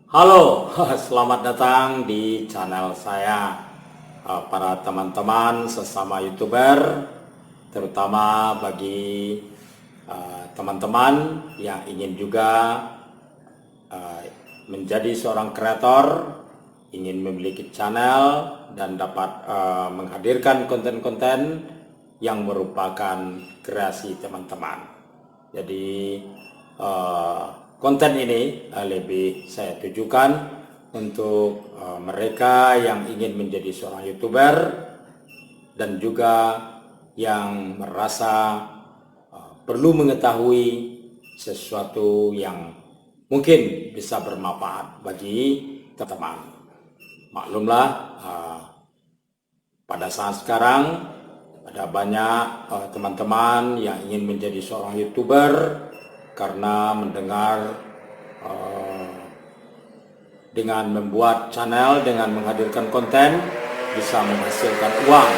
Halo, selamat datang di channel saya, para teman-teman sesama YouTuber, terutama bagi teman-teman yang ingin juga menjadi seorang kreator, ingin memiliki channel dan dapat menghadirkan konten-konten yang merupakan kreasi teman-teman. Jadi konten ini lebih saya tujukan untuk mereka yang ingin menjadi seorang YouTuber dan juga yang merasa perlu mengetahui sesuatu yang mungkin bisa bermanfaat bagi teman-teman. Maklumlah, pada saat sekarang ada banyak teman-teman yang ingin menjadi seorang YouTuber karena mendengar dengan membuat channel, dengan menghadirkan konten bisa menghasilkan uang,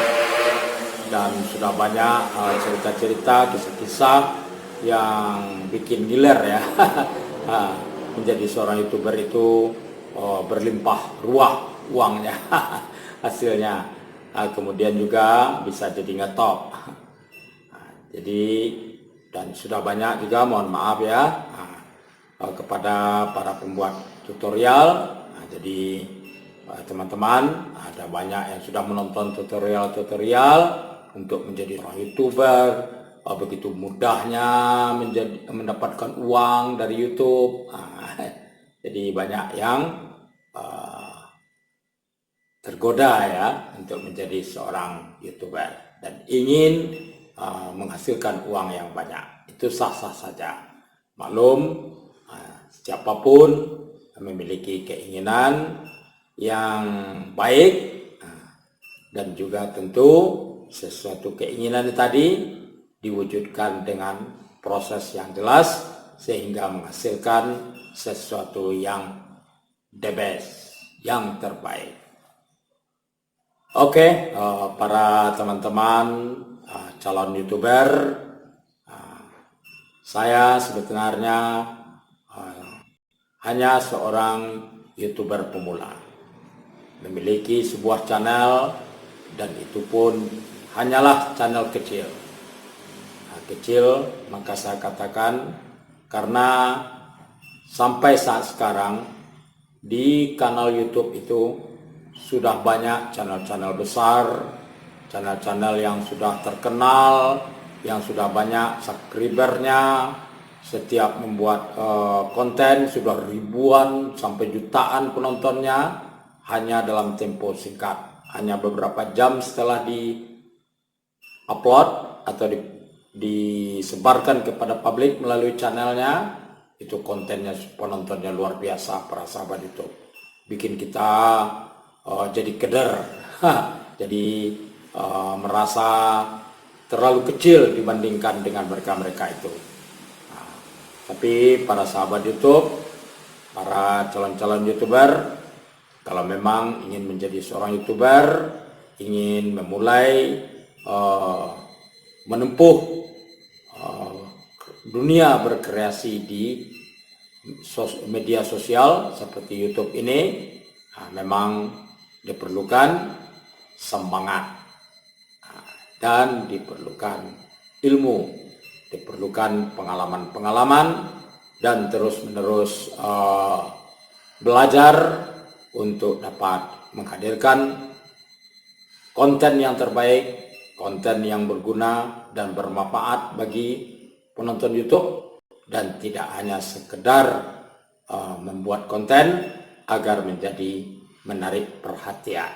dan sudah banyak cerita-cerita, kisah-kisah yang bikin giler ya. Menjadi seorang YouTuber itu berlimpah ruah uangnya, hasilnya. Kemudian juga bisa jadi ngetop. Jadi, dan sudah banyak juga, mohon maaf ya, kepada para pembuat tutorial. Jadi teman-teman, ada banyak yang sudah menonton tutorial-tutorial untuk menjadi seorang YouTuber. Begitu mudahnya mendapatkan uang dari YouTube. Jadi banyak yang tergoda ya untuk menjadi seorang YouTuber dan ingin menghasilkan uang yang banyak. Itu sah-sah saja. Maklum, siapapun memiliki keinginan yang baik, dan juga tentu sesuatu keinginan tadi diwujudkan dengan proses yang jelas sehingga menghasilkan sesuatu yang the best, yang terbaik. Oke, para teman-teman calon YouTuber, saya sebenarnya hanya seorang YouTuber pemula, memiliki sebuah channel, dan itu pun hanyalah channel kecil. Kecil, maka saya katakan karena sampai saat sekarang di kanal YouTube itu sudah banyak channel-channel besar, channel-channel yang sudah terkenal, yang sudah banyak subscribernya. Setiap membuat konten sudah ribuan sampai jutaan penontonnya hanya dalam tempo singkat. Hanya beberapa jam setelah di upload atau disebarkan kepada publik melalui channelnya, itu kontennya, penontonnya luar biasa. Para sahabat itu bikin kita jadi keder, jadi merasa terlalu kecil dibandingkan dengan mereka-mereka itu. Tapi para sahabat YouTube, para calon-calon YouTuber, kalau memang ingin menjadi seorang YouTuber, ingin memulai menempuh dunia berkreasi di media sosial seperti YouTube ini, memang diperlukan semangat dan diperlukan ilmu, diperlukan pengalaman-pengalaman, dan terus-menerus belajar untuk dapat menghadirkan konten yang terbaik, konten yang berguna dan bermanfaat bagi penonton YouTube, dan tidak hanya sekedar membuat konten agar menjadi menarik perhatian.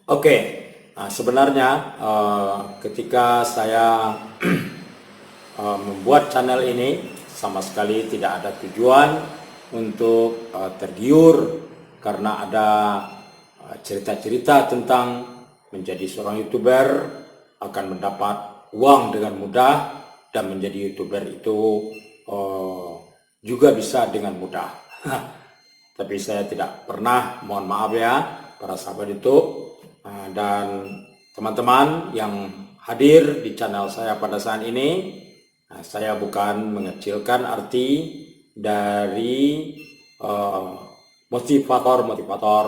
Oke, sebenarnya ketika saya membuat channel ini sama sekali tidak ada tujuan untuk tergiur karena ada cerita-cerita tentang menjadi seorang YouTuber akan mendapat uang dengan mudah, dan menjadi YouTuber itu juga bisa dengan mudah. Tapi saya tidak pernah, mohon maaf ya para sahabat itu dan teman-teman yang hadir di channel saya pada saat ini. Saya bukan mengecilkan arti dari motivator-motivator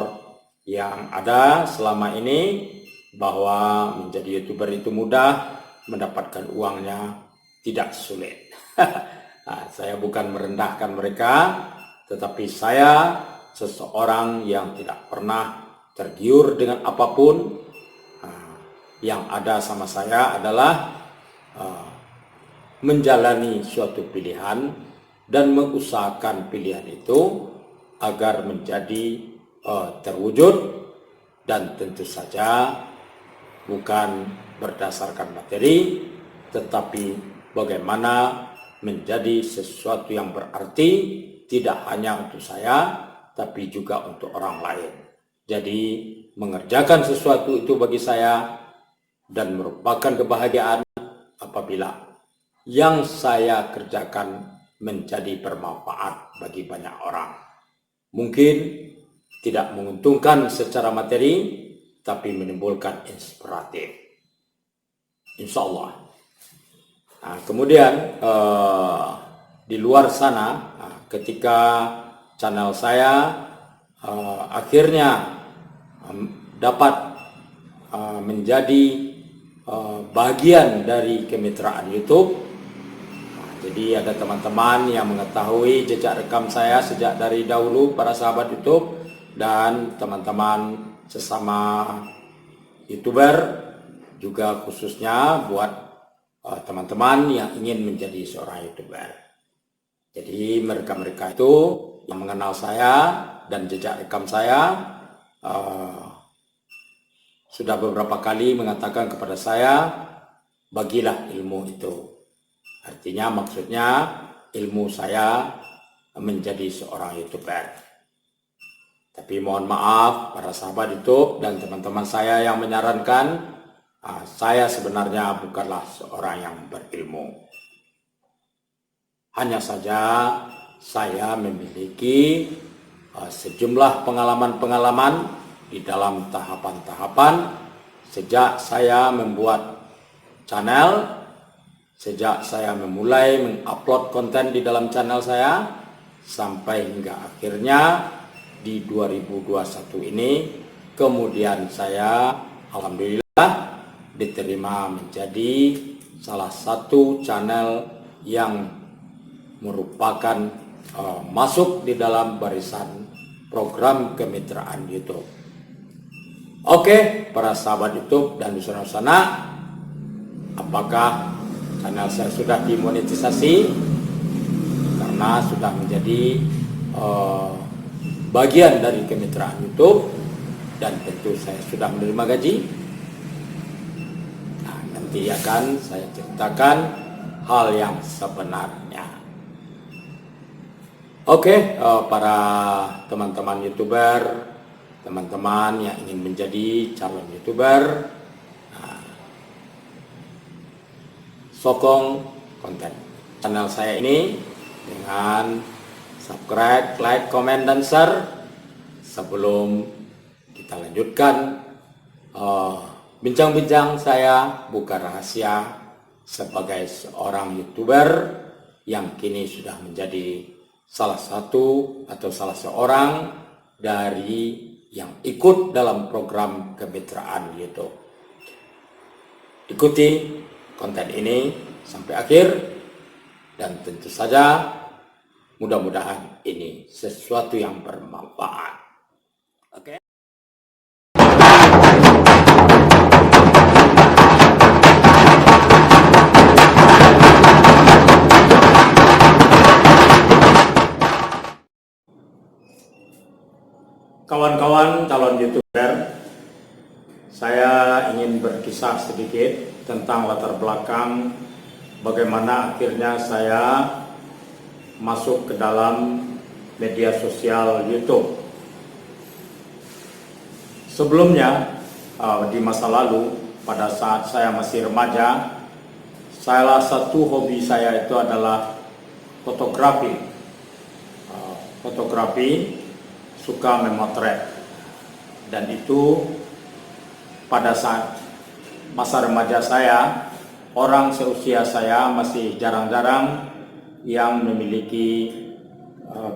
yang ada selama ini, bahwa menjadi YouTuber itu mudah, mendapatkan uangnya tidak sulit. Nah, saya bukan merendahkan mereka, tetapi saya seseorang yang tidak pernah tergiur dengan apapun. Yang ada sama saya adalah menjalani suatu pilihan dan mengusahakan pilihan itu agar menjadi terwujud, dan tentu saja bukan berdasarkan materi, tetapi bagaimana menjadi sesuatu yang berarti tidak hanya untuk saya, tapi juga untuk orang lain. Jadi mengerjakan sesuatu itu bagi saya dan merupakan kebahagiaan apabila yang saya kerjakan menjadi bermanfaat bagi banyak orang. Mungkin tidak menguntungkan secara materi, tapi menimbulkan inspiratif, insya Allah. Nah, kemudian di luar sana, ketika channel saya akhirnya dapat menjadi bagian dari kemitraan YouTube. Jadi ada teman-teman yang mengetahui jejak rekam saya sejak dari dahulu, para sahabat YouTube dan teman-teman sesama YouTuber, juga khususnya buat teman-teman yang ingin menjadi seorang YouTuber. Jadi mereka-mereka itu yang mengenal saya dan jejak rekam saya sudah beberapa kali mengatakan kepada saya, bagilah ilmu itu. Artinya maksudnya ilmu saya menjadi seorang YouTuber. Tapi mohon maaf para sahabat YouTube dan teman-teman saya yang menyarankan, saya sebenarnya bukanlah seorang yang berilmu. Hanya saja saya memiliki sejumlah pengalaman-pengalaman di dalam tahapan-tahapan sejak saya membuat channel, sejak saya memulai mengupload konten di dalam channel saya, sampai hingga akhirnya di 2021 ini, kemudian saya alhamdulillah diterima menjadi salah satu channel yang merupakan masuk di dalam barisan program kemitraan YouTube. Oke, para sahabat YouTube dan di sana, apakah channel saya sudah dimonetisasi karena sudah menjadi bagian dari kemitraan YouTube, dan tentu saya sudah menerima gaji? Nah, nanti akan saya ceritakan hal yang sebenarnya. Oke, para teman-teman YouTuber, teman-teman yang ingin menjadi calon YouTuber, sokong konten channel saya ini dengan subscribe, like, comment, dan share. Sebelum kita lanjutkan bincang-bincang saya buka rahasia sebagai seorang YouTuber yang kini sudah menjadi salah satu atau salah seorang dari yang ikut dalam program kemitraan YouTube. Ikuti konten ini sampai akhir, dan tentu saja mudah-mudahan ini sesuatu yang bermanfaat. Oke. Kawan-kawan calon YouTuber, saya ingin berkisah sedikit tentang latar belakang bagaimana akhirnya saya masuk ke dalam media sosial YouTube. Sebelumnya, di masa lalu, pada saat saya masih remaja, salah satu hobi saya itu adalah fotografi. Suka memotret, dan itu pada saat masa remaja saya, orang seusia saya masih jarang-jarang yang memiliki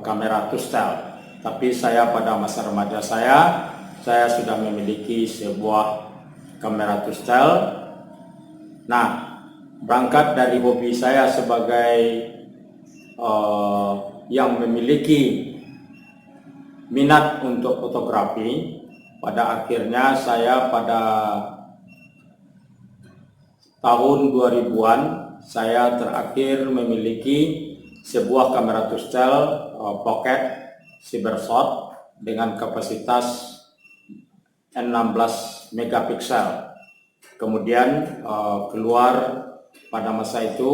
kamera Tustel. Tapi saya pada masa remaja saya sudah memiliki sebuah kamera Tustel. Nah, berangkat dari hobi saya sebagai yang memiliki minat untuk fotografi, pada akhirnya saya pada tahun 2000-an saya terakhir memiliki sebuah kamera Tustel pocket Cybershot dengan kapasitas 16 megapiksel. Kemudian keluar pada masa itu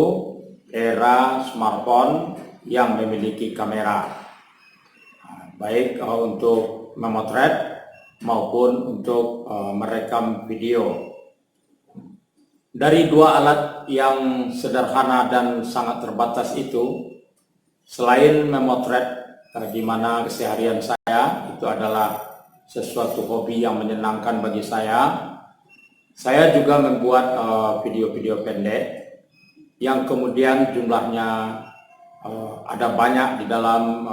era smartphone yang memiliki kamera, baik untuk memotret maupun untuk merekam video. Dari dua alat yang sederhana dan sangat terbatas itu, selain memotret di mana keseharian saya itu adalah sesuatu hobi yang menyenangkan bagi saya juga membuat video-video pendek yang kemudian jumlahnya ada banyak di dalam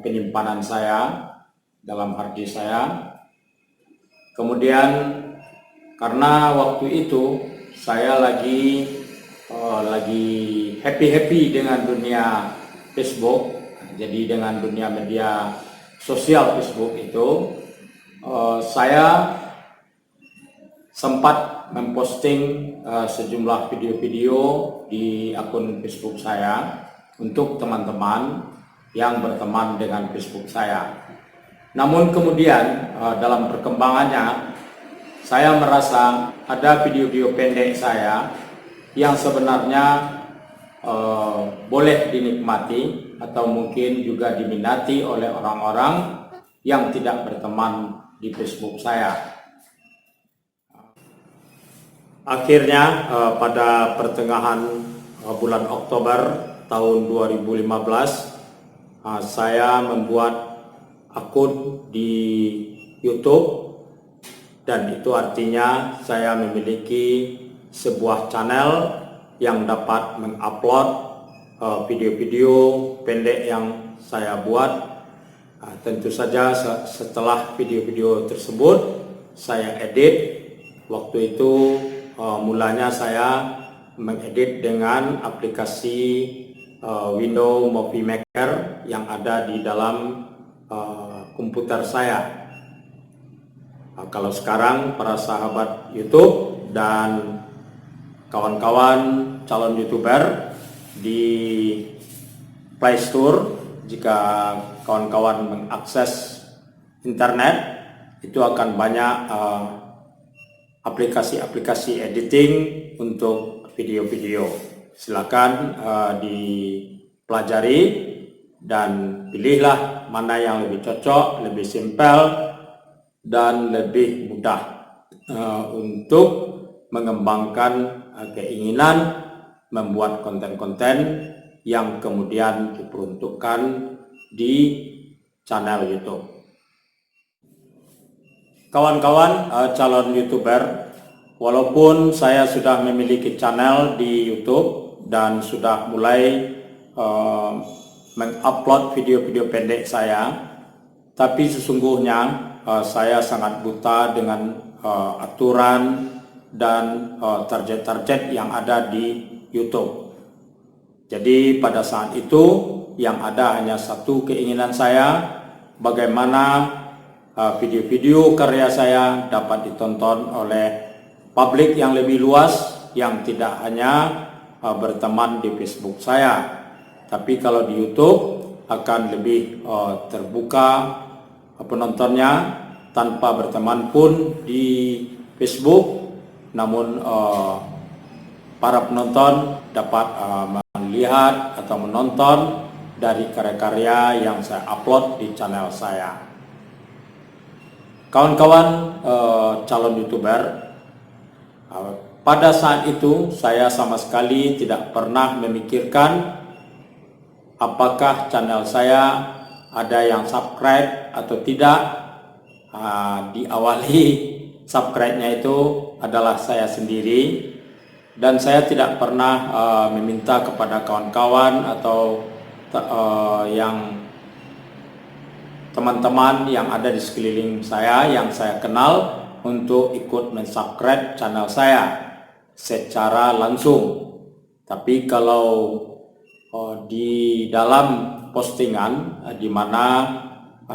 penyimpanan saya, dalam hard disk saya. Kemudian karena waktu itu saya lagi happy dengan dunia Facebook, jadi dengan dunia media sosial Facebook itu, saya sempat memposting sejumlah video-video di akun Facebook saya untuk teman-teman yang berteman dengan Facebook saya. Namun kemudian dalam perkembangannya saya merasa ada video-video pendek saya yang sebenarnya boleh dinikmati atau mungkin juga diminati oleh orang-orang yang tidak berteman di Facebook saya. Akhirnya pada pertengahan bulan Oktober tahun 2015 saya membuat akun di YouTube, dan itu artinya saya memiliki sebuah channel yang dapat mengupload video-video pendek yang saya buat. Tentu saja setelah video-video tersebut saya edit. Waktu itu mulanya saya mengedit dengan aplikasi Windows Movie Maker yang ada di dalam komputer saya. Kalau sekarang para sahabat YouTube dan kawan-kawan calon YouTuber di Play Store, jika kawan-kawan mengakses internet, itu akan banyak aplikasi-aplikasi editing untuk video-video. Silakan dipelajari dan pilihlah mana yang lebih cocok, lebih simpel, dan lebih mudah untuk mengembangkan keinginan membuat konten-konten yang kemudian diperuntukkan di channel YouTube. Kawan-kawan calon YouTuber, walaupun saya sudah memiliki channel di YouTube dan sudah mulai mengupload video-video pendek saya, tapi sesungguhnya saya sangat buta dengan aturan dan target-target yang ada di YouTube. Jadi pada saat itu yang ada hanya satu keinginan saya, bagaimana video-video karya saya dapat ditonton oleh publik yang lebih luas, yang tidak hanya berteman di Facebook saya, tapi kalau di YouTube akan lebih terbuka penontonnya, tanpa berteman pun di Facebook. Namun para penonton dapat melihat atau menonton dari karya-karya yang saya upload di channel saya. Kawan-kawan calon YouTuber, pada saat itu saya sama sekali tidak pernah memikirkan apakah channel saya ada yang subscribe atau tidak. Diawali subscribe-nya itu adalah saya sendiri, dan saya tidak pernah meminta kepada kawan-kawan atau yang teman-teman yang ada di sekeliling saya yang saya kenal untuk ikut mensubscribe channel saya secara langsung. Tapi kalau di dalam postingan di mana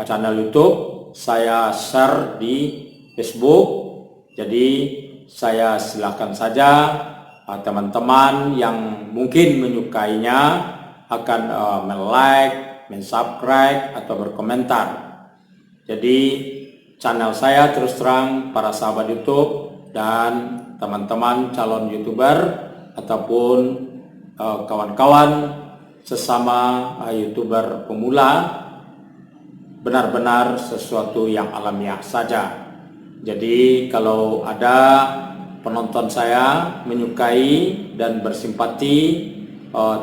channel YouTube saya share di Facebook, jadi saya silakan saja teman-teman yang mungkin menyukainya akan like, mensubscribe atau berkomentar. Jadi channel saya terus terang para sahabat YouTube dan teman-teman calon YouTuber ataupun kawan-kawan sesama YouTuber pemula benar-benar sesuatu yang alamiah saja. Jadi kalau ada penonton saya menyukai dan bersimpati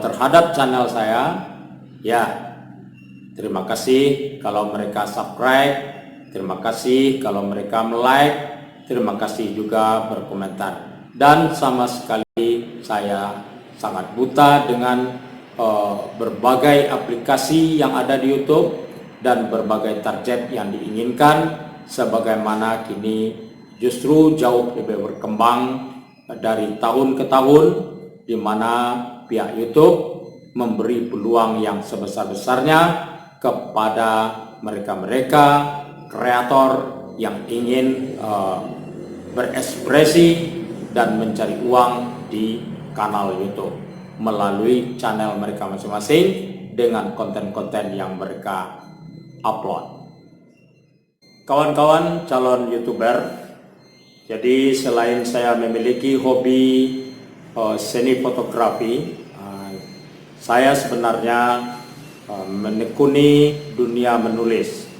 terhadap channel saya, ya terima kasih kalau mereka subscribe, terima kasih kalau mereka like, terima kasih juga berkomentar. Dan sama sekali saya sangat buta dengan berbagai aplikasi yang ada di YouTube dan berbagai target yang diinginkan, sebagaimana kini justru jauh lebih berkembang dari tahun ke tahun, di mana pihak YouTube memberi peluang yang sebesar-besarnya kepada mereka-mereka kreator yang ingin berekspresi dan mencari uang di kanal YouTube melalui channel mereka masing-masing dengan konten-konten yang mereka upload. Kawan-kawan calon YouTuber, jadi selain saya memiliki hobi seni fotografi, saya sebenarnya menekuni dunia menulis.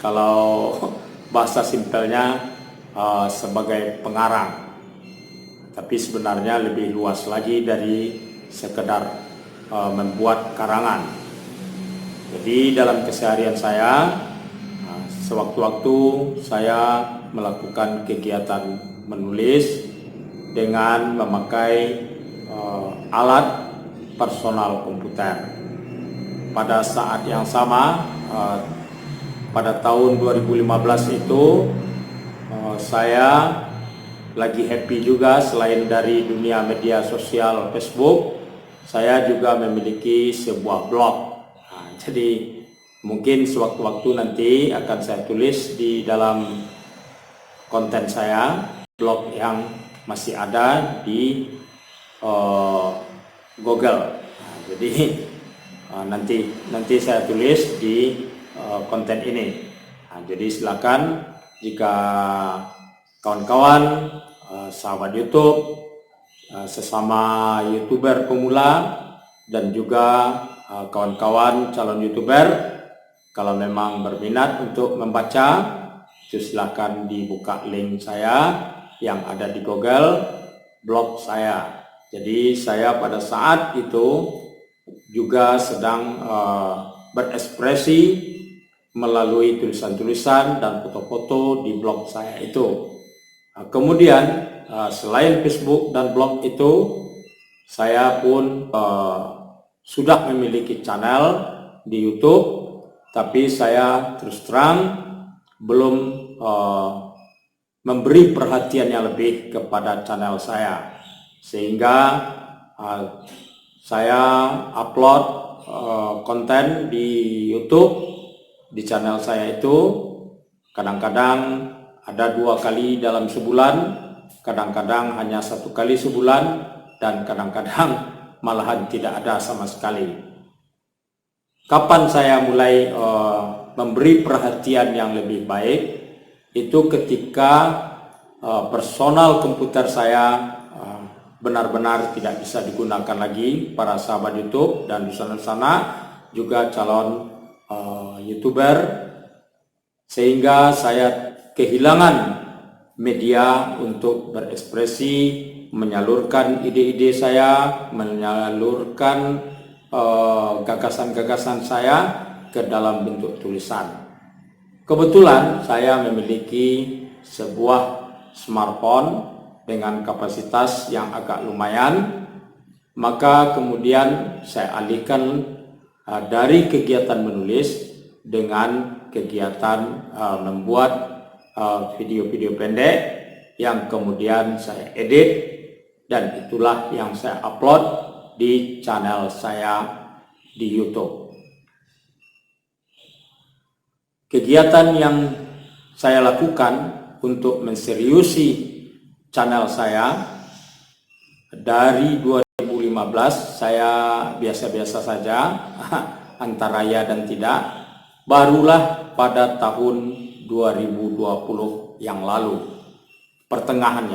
Kalau bahasa simpelnya sebagai pengarang, tapi sebenarnya lebih luas lagi dari sekedar membuat karangan. Jadi dalam keseharian saya, sewaktu-waktu saya melakukan kegiatan menulis dengan memakai alat personal komputer. Pada saat yang sama, pada tahun 2015 itu saya lagi happy juga. Selain dari dunia media sosial Facebook, saya juga memiliki sebuah blog. Jadi mungkin sewaktu-waktu nanti akan saya tulis di dalam konten saya, blog yang masih ada di Google. Jadi nanti saya tulis di konten ini. Jadi silakan jika kawan-kawan sahabat YouTube, sesama YouTuber pemula dan juga kawan-kawan calon YouTuber, kalau memang berminat untuk membaca, itu silakan dibuka link saya yang ada di Google, blog saya. Jadi saya pada saat itu juga sedang berekspresi melalui tulisan-tulisan dan foto-foto di blog saya itu. Kemudian selain Facebook dan blog itu, saya pun sudah memiliki channel di YouTube, tapi saya terus terang belum memberi perhatian yang lebih kepada channel saya, sehingga saya upload konten di YouTube di channel saya itu kadang-kadang ada 2 kali dalam sebulan, kadang-kadang hanya 1 kali sebulan, dan kadang-kadang malahan tidak ada sama sekali. Kapan saya mulai memberi perhatian yang lebih baik? Itu ketika personal komputer saya benar-benar tidak bisa digunakan lagi para sahabat YouTube dan di sana-sana juga calon YouTuber, sehingga saya kehilangan media untuk berekspresi, menyalurkan ide-ide saya, menyalurkan gagasan-gagasan saya ke dalam bentuk tulisan. Kebetulan saya memiliki sebuah smartphone dengan kapasitas yang agak lumayan, maka kemudian saya alihkan dari kegiatan menulis dengan kegiatan membuat video-video pendek yang kemudian saya edit, dan itulah yang saya upload di channel saya di YouTube. Kegiatan yang saya lakukan untuk menseriusi channel saya dari 2015, saya biasa-biasa saja antara ya dan tidak. Barulah pada tahun 2020 yang lalu, pertengahan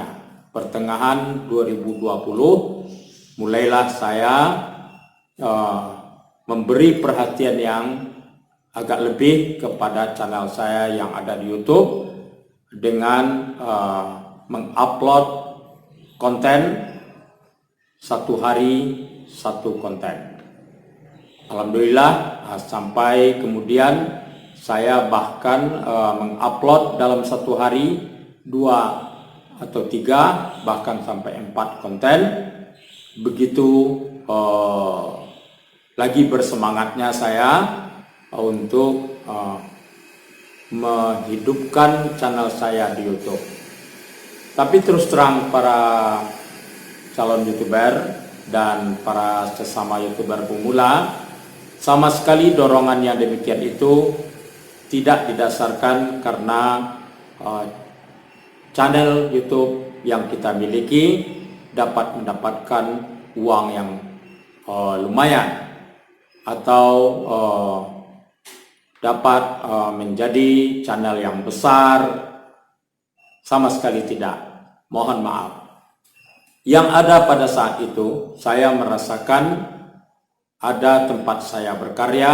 2020, mulailah saya memberi perhatian yang agak lebih kepada channel saya yang ada di YouTube dengan mengupload konten satu hari satu konten. Alhamdulillah, sampai kemudian saya bahkan mengupload dalam satu hari 2 atau 3 bahkan sampai 4 konten. Begitu lagi bersemangatnya saya untuk menghidupkan channel saya di YouTube. Tapi terus terang, para calon YouTuber dan para sesama YouTuber pemula, sama sekali dorongan yang demikian itu tidak didasarkan karena channel YouTube yang kita miliki dapat mendapatkan uang yang lumayan atau dapat menjadi channel yang besar. Sama sekali tidak. Mohon maaf. Yang ada pada saat itu, saya merasakan ada tempat saya berkarya,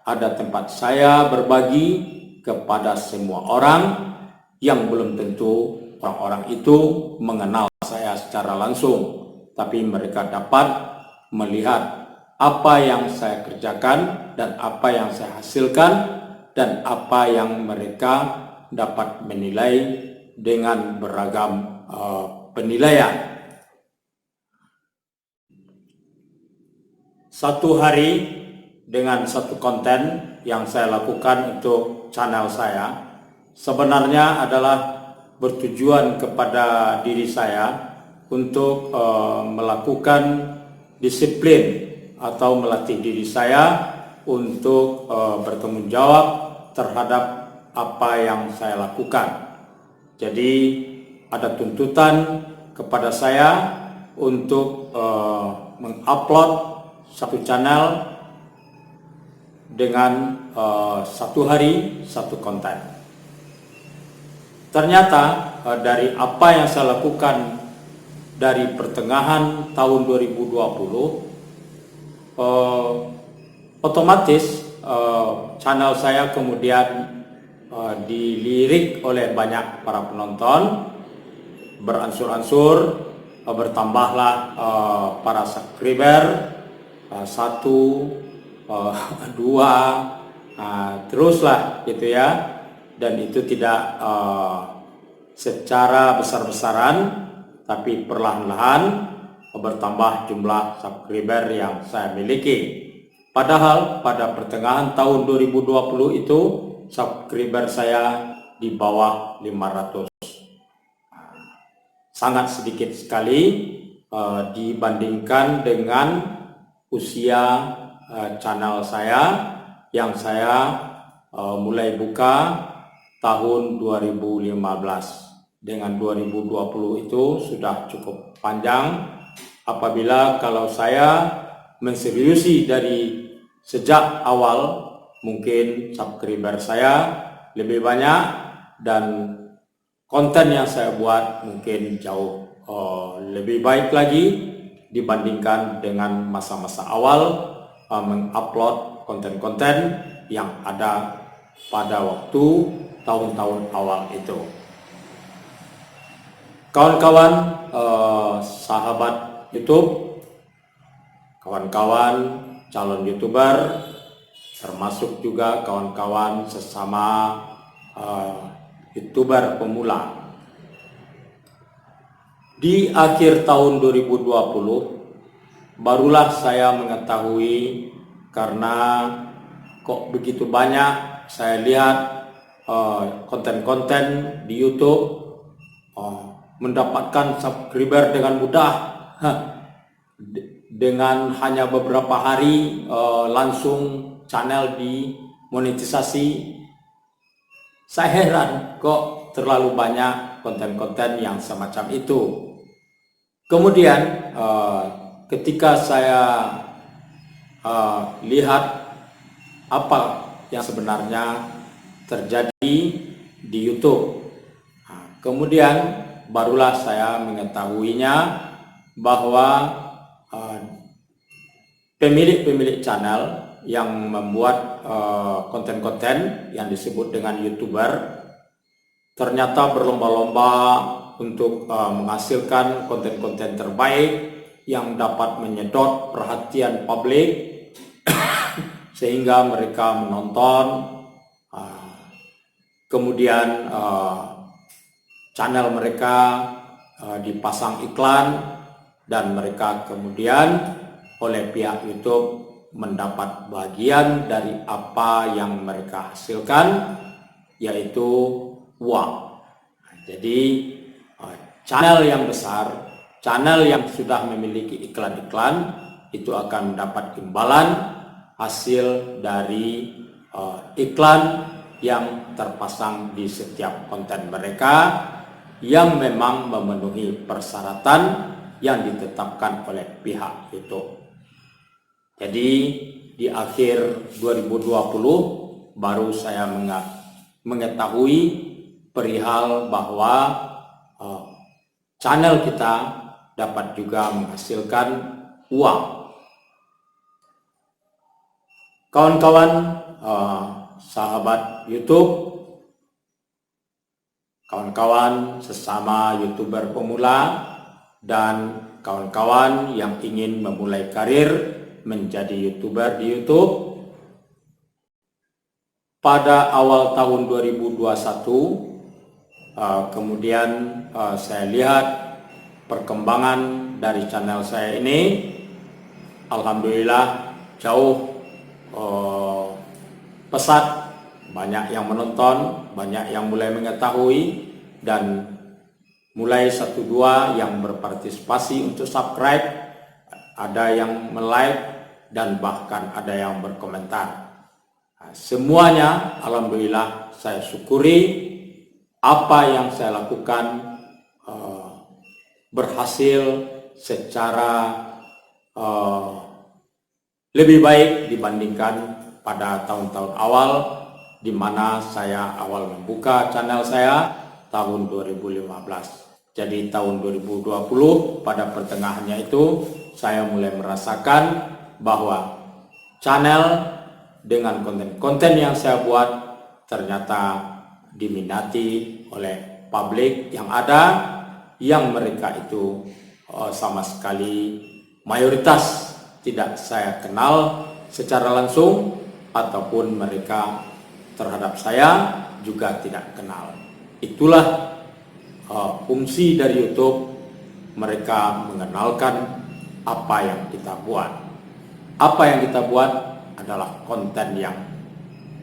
ada tempat saya berbagi kepada semua orang yang belum tentu orang-orang itu mengenal saya secara langsung, tapi mereka dapat melihat apa yang saya kerjakan dan apa yang saya hasilkan dan apa yang mereka dapat menilai dengan beragam penilaian. Satu hari dengan satu konten yang saya lakukan untuk channel saya sebenarnya adalah bertujuan kepada diri saya untuk melakukan disiplin atau melatih diri saya untuk bertanggung jawab terhadap apa yang saya lakukan. Jadi ada tuntutan kepada saya untuk mengupload satu channel dengan satu hari satu konten. Ternyata dari apa yang saya lakukan dari pertengahan tahun 2020, otomatis channel saya kemudian dilirik oleh banyak para penonton, beransur-ansur, bertambahlah para subscriber, 1, 2, teruslah gitu ya. Dan itu tidak secara besar-besaran, tapi perlahan-lahan bertambah jumlah subscriber yang saya miliki. Padahal pada pertengahan tahun 2020 itu subscriber saya di bawah 500. Sangat sedikit sekali dibandingkan dengan usia channel saya yang saya mulai buka tahun 2015. Dengan 2020 itu sudah cukup panjang. Apabila kalau saya menseriusi dari sejak awal, mungkin subscriber saya lebih banyak dan konten yang saya buat mungkin jauh lebih baik lagi dibandingkan dengan masa-masa awal mengupload konten-konten yang ada pada waktu tahun-tahun awal itu. Kawan-kawan sahabat YouTube, kawan-kawan calon YouTuber, termasuk juga kawan-kawan sesama YouTuber pemula. Di akhir tahun 2020 barulah saya mengetahui karena kok begitu banyak saya lihat konten-konten di YouTube mendapatkan subscriber dengan mudah. Dengan hanya beberapa hari langsung channel dimonetisasi. Saya heran kok terlalu banyak konten-konten yang semacam itu. Kemudian ketika saya lihat apa yang sebenarnya terjadi di YouTube, kemudian barulah saya mengetahuinya bahwa pemilik-pemilik channel yang membuat konten-konten yang disebut dengan YouTuber ternyata berlomba-lomba untuk menghasilkan konten-konten terbaik yang dapat menyedot perhatian publik sehingga mereka menonton, kemudian channel mereka dipasang iklan, dan mereka kemudian oleh pihak YouTube mendapat bagian dari apa yang mereka hasilkan, yaitu uang. Jadi channel yang besar, channel yang sudah memiliki iklan-iklan, itu akan mendapat imbalan hasil dari iklan yang terpasang di setiap konten mereka yang memang memenuhi persyaratan yang ditetapkan oleh pihak YouTube. Jadi di akhir 2020 baru saya mengetahui perihal bahwa channel kita dapat juga menghasilkan uang. Kawan-kawan sahabat YouTube, kawan-kawan sesama YouTuber pemula, dan kawan-kawan yang ingin memulai karir menjadi YouTuber di YouTube. Pada awal tahun 2021, kemudian saya lihat perkembangan dari channel saya ini. Alhamdulillah jauh pesat, banyak yang menonton, banyak yang mulai mengetahui, dan mulai 1-2 yang berpartisipasi untuk subscribe, ada yang like, dan bahkan ada yang berkomentar. Semuanya alhamdulillah saya syukuri. Apa yang saya lakukan berhasil secara lebih baik dibandingkan pada tahun-tahun awal, di mana saya awal membuka channel saya tahun 2015. Jadi tahun 2020 pada pertengahannya itu saya mulai merasakan bahwa channel dengan konten-konten yang saya buat ternyata diminati oleh publik yang ada, yang mereka itu sama sekali mayoritas tidak saya kenal secara langsung, ataupun mereka terhadap saya juga tidak kenal. Itulah fungsi dari YouTube, mereka mengenalkan apa yang kita buat. Apa yang kita buat adalah konten yang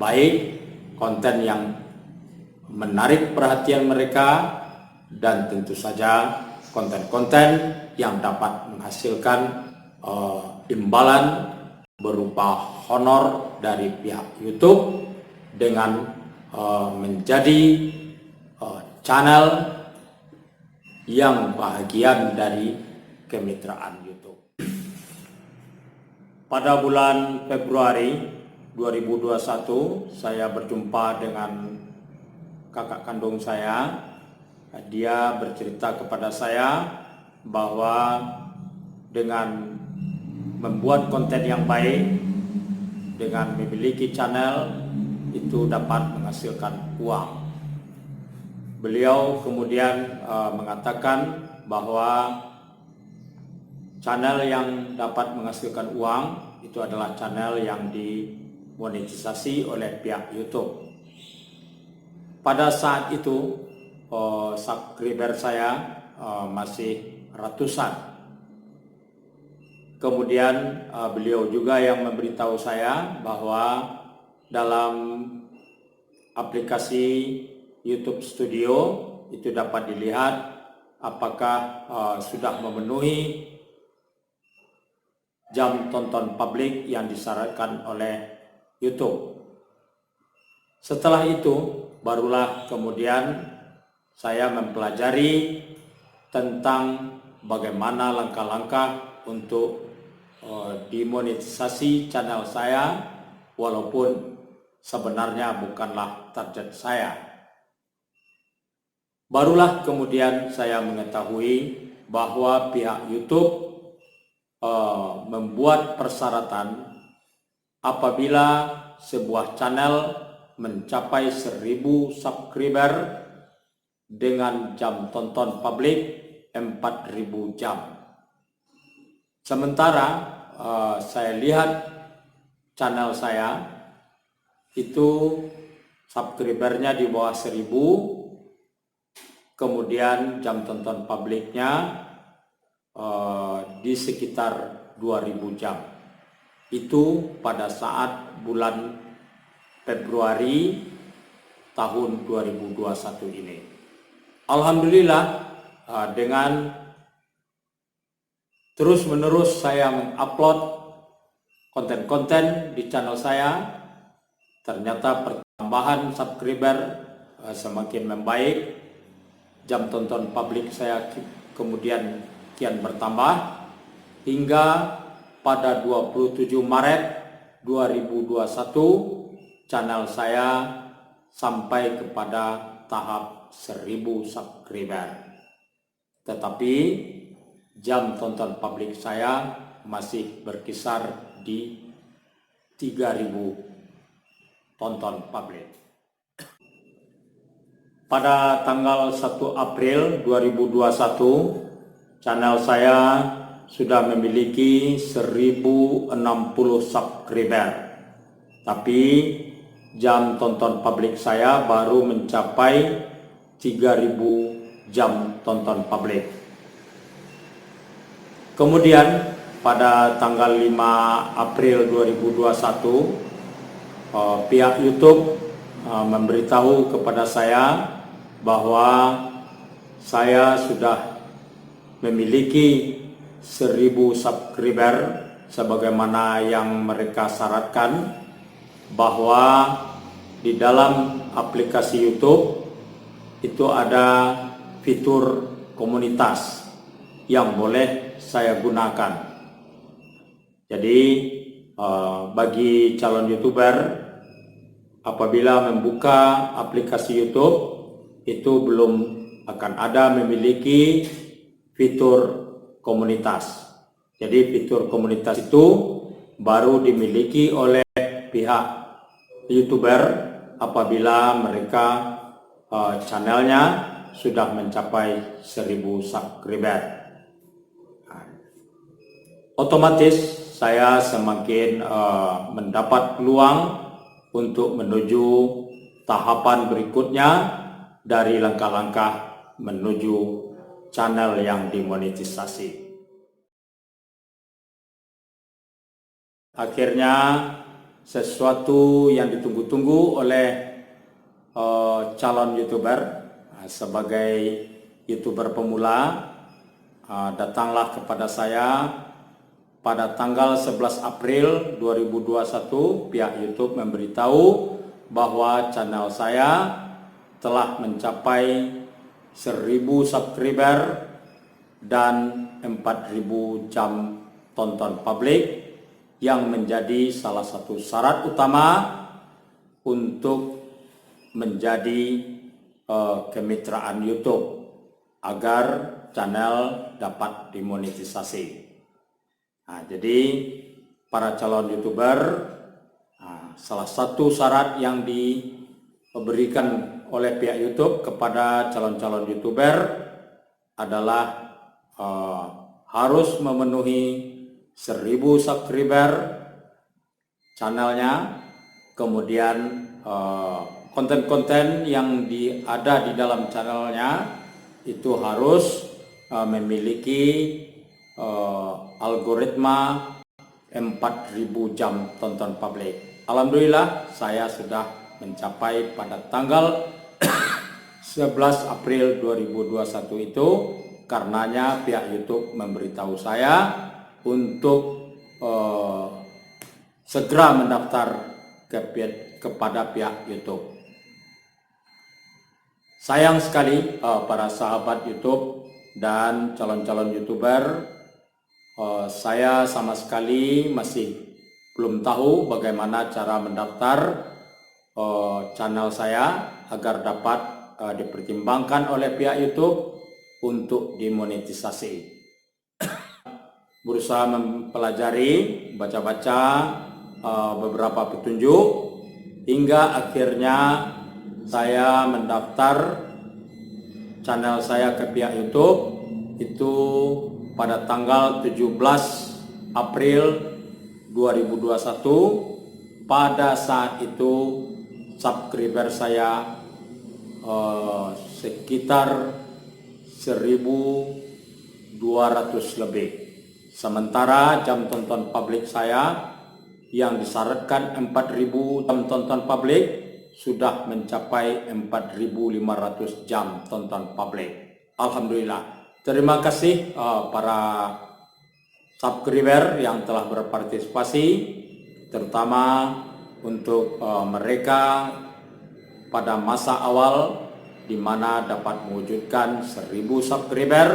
baik, konten yang menarik perhatian mereka, dan tentu saja konten-konten yang dapat menghasilkan imbalan berupa honor dari pihak YouTube dengan menjadi channel yang bahagian dari kemitraan YouTube. Pada bulan Februari 2021 saya berjumpa dengan kakak kandung saya. Dia bercerita kepada saya bahwa dengan membuat konten yang baik, dengan memiliki channel, itu dapat menghasilkan uang. Beliau kemudian mengatakan bahwa channel yang dapat menghasilkan uang itu adalah channel yang dimonetisasi oleh pihak YouTube. Pada saat itu subscriber saya masih ratusan. Kemudian beliau juga yang memberitahu saya bahwa dalam aplikasi YouTube Studio itu dapat dilihat apakah sudah memenuhi jam tonton publik yang disyaratkan oleh YouTube. Setelah itu barulah kemudian saya mempelajari tentang bagaimana langkah-langkah untuk dimonetisasi channel saya, walaupun sebenarnya bukanlah target saya. Barulah kemudian saya mengetahui bahwa pihak YouTube membuat persyaratan apabila sebuah channel mencapai 1000 subscriber dengan jam tonton publik 4000 jam. Sementara saya lihat channel saya itu subscribernya di bawah 1000, kemudian jam tonton publiknya di sekitar 2000 jam. Itu pada saat bulan Februari tahun 2021 ini. Alhamdulillah, dengan terus-menerus saya mengupload konten-konten di channel saya, ternyata pertambahan subscriber semakin membaik, jam tonton publik saya kemudian kian bertambah, hingga pada 27 Maret 2021 channel saya sampai kepada tahap 1000 subscriber. Tetapi jam tonton publik saya masih berkisar di 3000 tonton publik. Pada tanggal 1 April 2021, channel saya sudah memiliki 1060 subscriber. Tapi jam tonton publik saya baru mencapai 3000 jam tonton publik. Kemudian pada tanggal 5 April 2021, pihak YouTube memberitahu kepada saya bahwa saya sudah memiliki 1000 subscriber sebagaimana yang mereka syaratkan, bahwa di dalam aplikasi YouTube itu ada fitur komunitas yang boleh saya gunakan. Jadi bagi calon YouTuber apabila membuka aplikasi YouTube itu belum akan ada memiliki fitur komunitas. Jadi fitur komunitas itu baru dimiliki oleh pihak YouTuber apabila mereka channelnya sudah mencapai 1000 subscriber. Otomatis saya semakin mendapat peluang untuk menuju tahapan berikutnya dari langkah-langkah menuju channel yang dimonetisasi. Akhirnya sesuatu yang ditunggu-tunggu oleh calon YouTuber sebagai YouTuber pemula datanglah kepada saya pada tanggal 11 April 2021. Pihak YouTube memberitahu bahwa channel saya telah mencapai 1000 subscriber dan 4000 jam tonton publik, yang menjadi salah satu syarat utama untuk menjadi kemitraan YouTube agar channel dapat dimonetisasi. Nah, jadi para calon YouTuber, salah satu syarat yang diberikan oleh pihak YouTube kepada calon-calon YouTuber adalah harus memenuhi 1000 subscriber channelnya, kemudian konten-konten yang ada di dalam channelnya itu harus memiliki algoritma 4.000 jam tonton publik. Alhamdulillah saya sudah mencapai pada tanggal 11 April 2021 itu, karenanya pihak YouTube memberitahu saya untuk segera mendaftar kepada pihak YouTube. Sayang sekali para sahabat YouTube dan calon-calon YouTuber, saya sama sekali masih belum tahu bagaimana cara mendaftar channel saya agar dapat dipertimbangkan oleh pihak YouTube untuk dimonetisasi. Berusaha mempelajari, baca-baca beberapa petunjuk hingga akhirnya saya mendaftar channel saya ke pihak YouTube itu pada tanggal 17 April 2021. Pada saat itu subscriber saya sekitar 1.200 lebih. Sementara jam tonton publik saya yang disyaratkan 4.000 jam tonton publik sudah mencapai 4.500 jam tonton publik. Alhamdulillah. Terima kasih para subscriber yang telah berpartisipasi, terutama untuk mereka pada masa awal di mana dapat mewujudkan 1.000 subscriber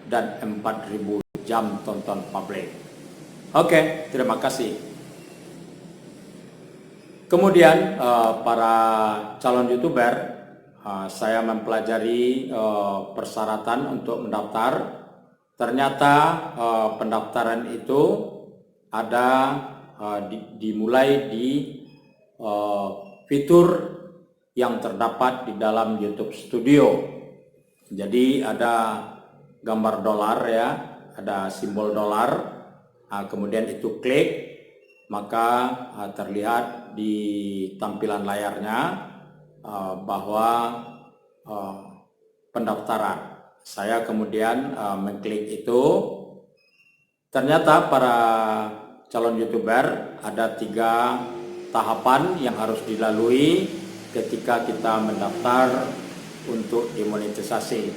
dan 4.000 jam tonton publik. Oke, terima kasih. Kemudian para calon YouTuber, saya mempelajari persyaratan untuk mendaftar. Ternyata pendaftaran itu ada dimulai di fitur yang terdapat di dalam YouTube Studio. Jadi ada gambar dolar ya, ada simbol dolar. Kemudian itu klik, maka terlihat di tampilan layarnya bahwa pendaftaran. Saya kemudian mengklik itu. Ternyata para calon YouTuber ada 3 tahapan yang harus dilalui ketika kita mendaftar untuk dimonetisasi.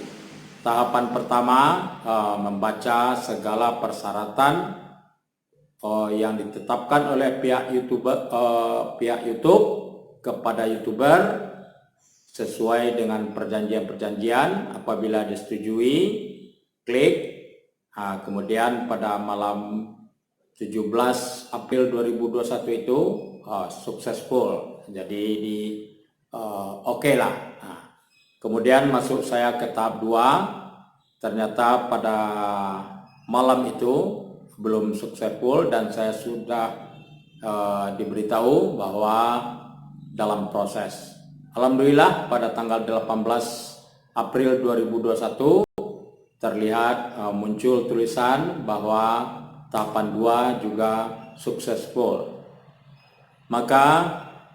Tahapan pertama membaca segala persyaratan yang ditetapkan oleh pihak YouTube kepada YouTuber sesuai dengan perjanjian-perjanjian. Apabila disetujui, klik. Kemudian pada malam 17 April 2021 itu successful, jadi oke lah. Kemudian masuk saya ke tahap 2. Ternyata pada malam itu belum successful dan saya sudah diberitahu bahwa dalam proses. Alhamdulillah pada tanggal 18 April 2021 terlihat muncul tulisan bahwa tahapan 2 juga successful. Maka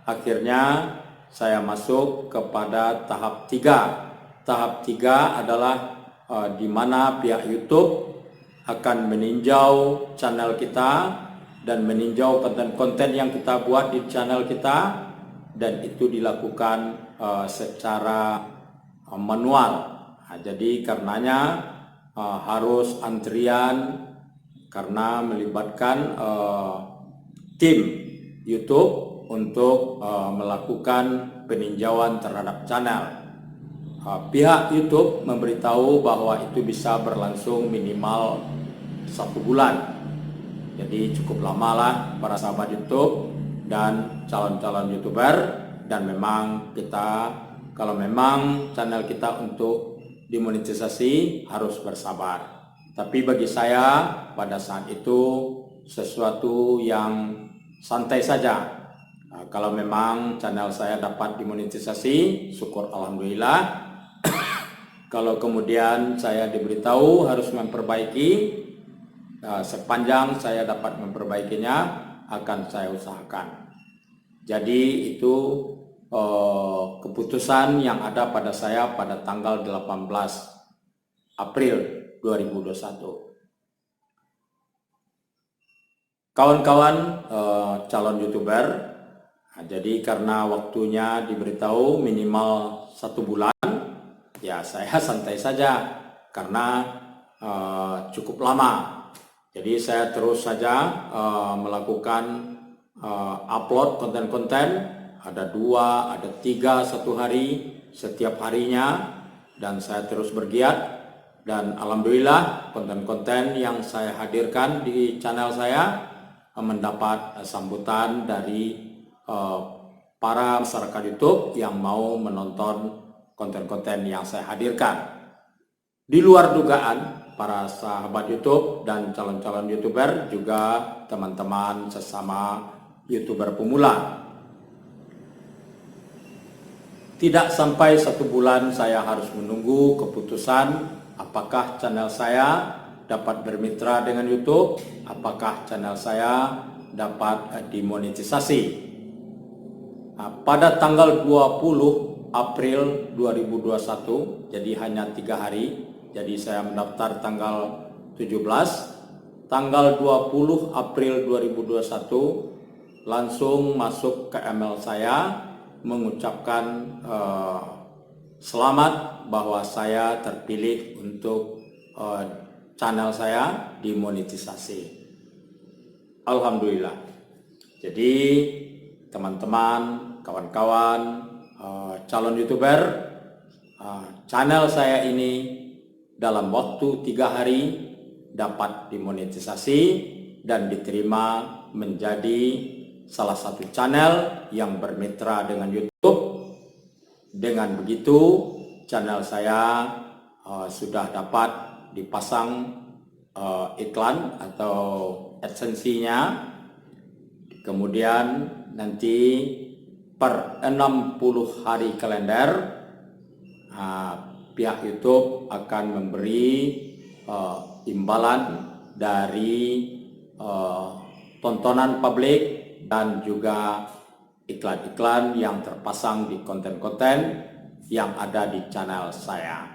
akhirnya saya masuk kepada tahap 3. Tahap 3 adalah di mana pihak YouTube akan meninjau channel kita dan meninjau konten-konten yang kita buat di channel kita, dan itu dilakukan secara manual. Jadi karenanya harus antrian karena melibatkan tim YouTube untuk melakukan peninjauan terhadap channel. Pihak YouTube memberitahu bahwa itu bisa berlangsung minimal 1 bulan. Jadi cukup lama lah para sahabat YouTube dan calon-calon YouTuber. Dan memang kita, kalau memang channel kita untuk dimonetisasi, harus bersabar. Tapi bagi saya pada saat itu sesuatu yang santai saja. Kalau memang channel saya dapat dimonetisasi, syukur alhamdulillah. Kalau kemudian saya diberitahu harus memperbaiki, sepanjang saya dapat memperbaikinya akan saya usahakan. Jadi itu keputusan yang ada pada saya pada tanggal 18 April 2021. Kawan-kawan calon YouTuber, jadi karena waktunya diberitahu minimal 1 bulan, ya saya santai saja karena cukup lama. Jadi saya terus saja melakukan upload konten-konten, ada 2, ada 3 satu hari, setiap harinya, dan saya terus bergiat. Dan alhamdulillah konten-konten yang saya hadirkan di channel saya mendapat sambutan dari para masyarakat YouTube yang mau menonton konten-konten yang saya hadirkan. Di luar dugaan, para sahabat YouTube dan calon-calon YouTuber, juga teman-teman sesama YouTuber pemula. Tidak sampai 1 bulan saya harus menunggu keputusan apakah channel saya dapat bermitra dengan YouTube, apakah channel saya dapat dimonetisasi. Pada tanggal 20 April 2021, jadi hanya 3 hari, jadi saya mendaftar tanggal 17, tanggal 20 April 2021 langsung masuk ke email saya mengucapkan selamat bahwa saya terpilih untuk channel saya dimonetisasi. Alhamdulillah. Jadi teman-teman, kawan-kawan, calon YouTuber, channel saya ini dalam waktu 3 hari dapat dimonetisasi dan diterima menjadi salah satu channel yang bermitra dengan YouTube. Dengan begitu channel saya sudah dapat dipasang iklan atau adsense-nya. Kemudian nanti per 60 hari kalender pihak YouTube akan memberi imbalan dari tontonan publik dan juga iklan-iklan yang terpasang di konten-konten yang ada di channel saya.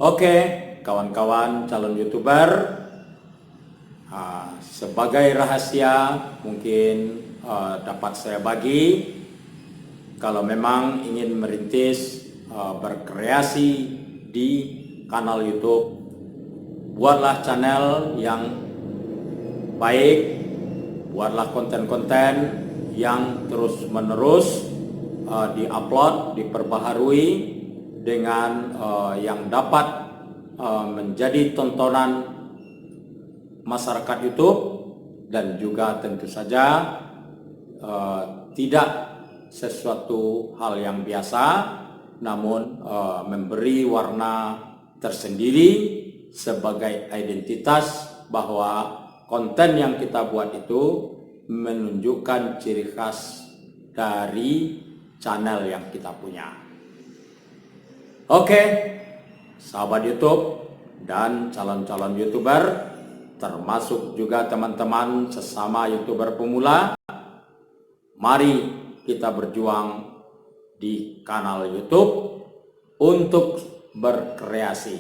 Oke, kawan-kawan calon YouTuber, sebagai rahasia mungkin dapat saya bagi, kalau memang ingin merintis berkreasi di kanal YouTube, buatlah channel yang baik, buatlah konten-konten yang terus-menerus diupload, diperbaharui dengan yang dapat menjadi tontonan masyarakat YouTube, dan juga tentu saja tidak sesuatu hal yang biasa, namun memberi warna tersendiri sebagai identitas bahwa konten yang kita buat itu menunjukkan ciri khas dari channel yang kita punya. Oke, sahabat YouTube dan calon-calon YouTuber, termasuk juga teman-teman sesama YouTuber pemula, mari kita berjuang di kanal YouTube untuk berkreasi,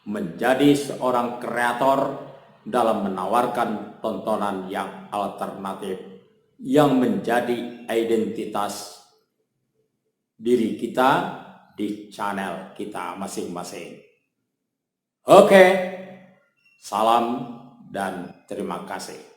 menjadi seorang kreator dalam menawarkan tontonan yang alternatif yang menjadi identitas diri kita di channel kita masing-masing. Oke, salam dan terima kasih.